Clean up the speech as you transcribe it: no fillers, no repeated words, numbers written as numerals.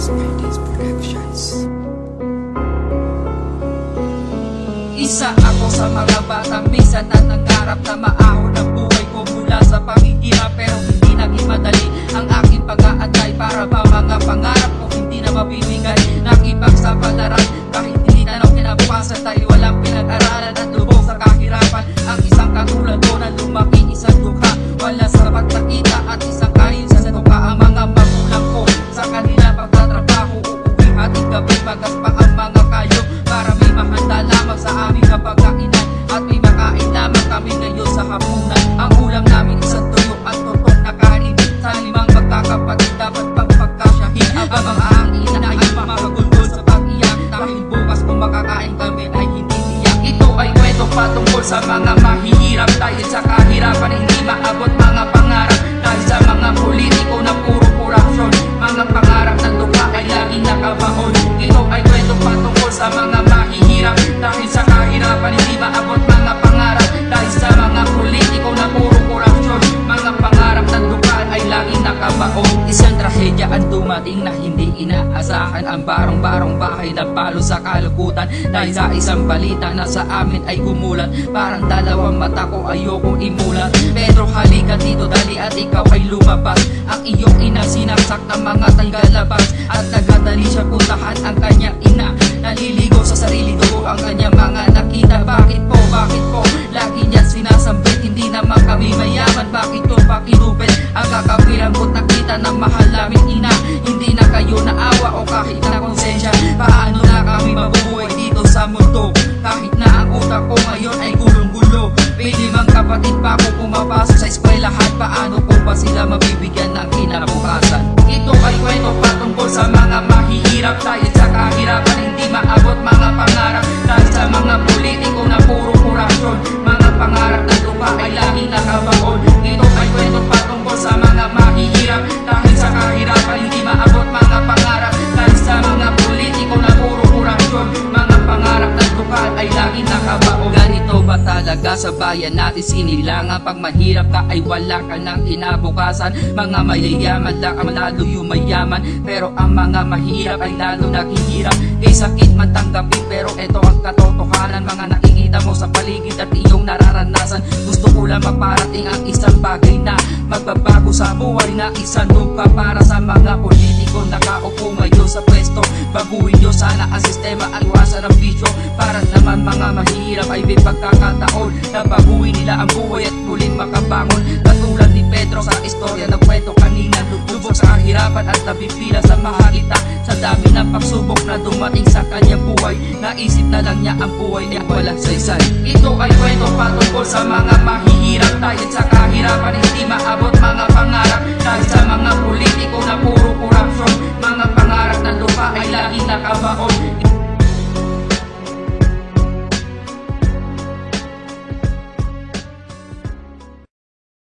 Spiders Productions. Isa ako sa mga batang minsan na nangarap na maahon ang buhay ko mula sa pangihirap, pero hindi naging madali ang aking pag-aantay para ba mga pangarap ko hindi na mabibigay. Nakipagsapalaran kahit hindi na kinabukasan dahil walang pinag-aralan at lubog sa kahirapan. Ang isang katulad ko na lumaki isang dukha, wala sapat na kita at isang kain sa tuka. Ang mga magulang ko sa kanila pagtatrabaho, uuwi ating gabi magaspa ang mga kayo para may mahanda lamang sa aming kapagkainan at may makain lamang kami ngayon sa hapunan. Ang ulam namin isang tuyo at tutok na kanin. Sa limang magkakapatid dapat pagpagkasyahin. Ang mga ina ay mamagulgol sa pag-iyak dahil bukas kung makakain kami ay hindi tiyak. Ito ay kwento patungkol sa mga mahihirap dahil sa kahirapan hindi maabot mga pangarap. Dahil sa mga politiko na puro korupsyon, mga pangarap na tuka ay laging nakabaon. Ito ay kwento patungkol sa mga mahihirap dahil sa kahirapan hindi maabot mga pangarap. Dahil sa mga politiko na puro korupsyon, mga pangarap na tuka ay laging nakabaon. Isang trahedya ang dumating na hindi inaasahan. Ang barong-barong bahay na palo sa kalukutan dahil sa isang balita na sa amin ay gumulat. Parang dalawang mata ko ayokong imulat. Pedro, halika dito dali at ikaw ay lumabas. Ang iyong ina sinaksak ng mga tagalabas at nagdadali siya puntahan ang kanyang ina. Naliligo sa sarili dugo ang kanyang mga nakita. Bakit po lagi niya sinasambit? Hindi naman kami mayaman, bakit to pa kinupit? Ang kakapilambot nakita ng mahal namin ina. Hindi na kayo naawa o kahit na konsensya. Paano na kami mabubuhay dito sa mundo kahit na ang utak ko ngayon ay gulong-gulo? Pwede mang kapatid pa ako pumapasok sa eskwelahan, paano ko ba sila mabibigyan ng kinabukasan? Ito ay kwento patungkol sa mga mahihirap dahil sa kahirapan hindi maabot mga pangarap. Dahil sa mga politiko na puro korupsyon, mga pangarap na lupa ay laging nakabaon. Ito ay kwento patungkol sa mga mahihirap dahil sa kahirapan hindi maabot mga pangarap. Dahil sa mga politiko na puro korupsyon, mga pangarap na lupa ay laging nakabaon. Ganito ba talaga sa bayan natin sinilangan? Pag mahirap ka ay wala ka ng kinabukasan. Mga mayayaman lang ang lalo yumayaman, pero ang mga mahirap ay lalo naghihirap. Kay sakit man tanggapin, pero ito ang katotohanan. Mga nakikita mo sa paligid at iyong nararanasan. Gusto ko lang maparating ang isang bagay na magbabago sa buhay na isang lupa para sa mga politiko nakaupo ngayon sa pwesto. Baguhin nyo sana ang sistema at iwasan ang bisyo para naman mga mahirap ay may pagkakataon na baguhin nila ang buhay at muling makabangon. Katulad ni Pedro sa istorya ng kwento kanina, lubog sa kahirapan at nabipila sa mahalita. Sa dami ng pagsubok na dumating sa kanyang buhay, naisip na lang niya ang buhay niya walang saysay. Ito ay kwento patungkol sa mga mahihirap dahil sa kahirapan hindi maabot mga pangarap. Dahil sa mga politiko na puro korupsyon, mga pangarap na lupa ay laging nakabaon.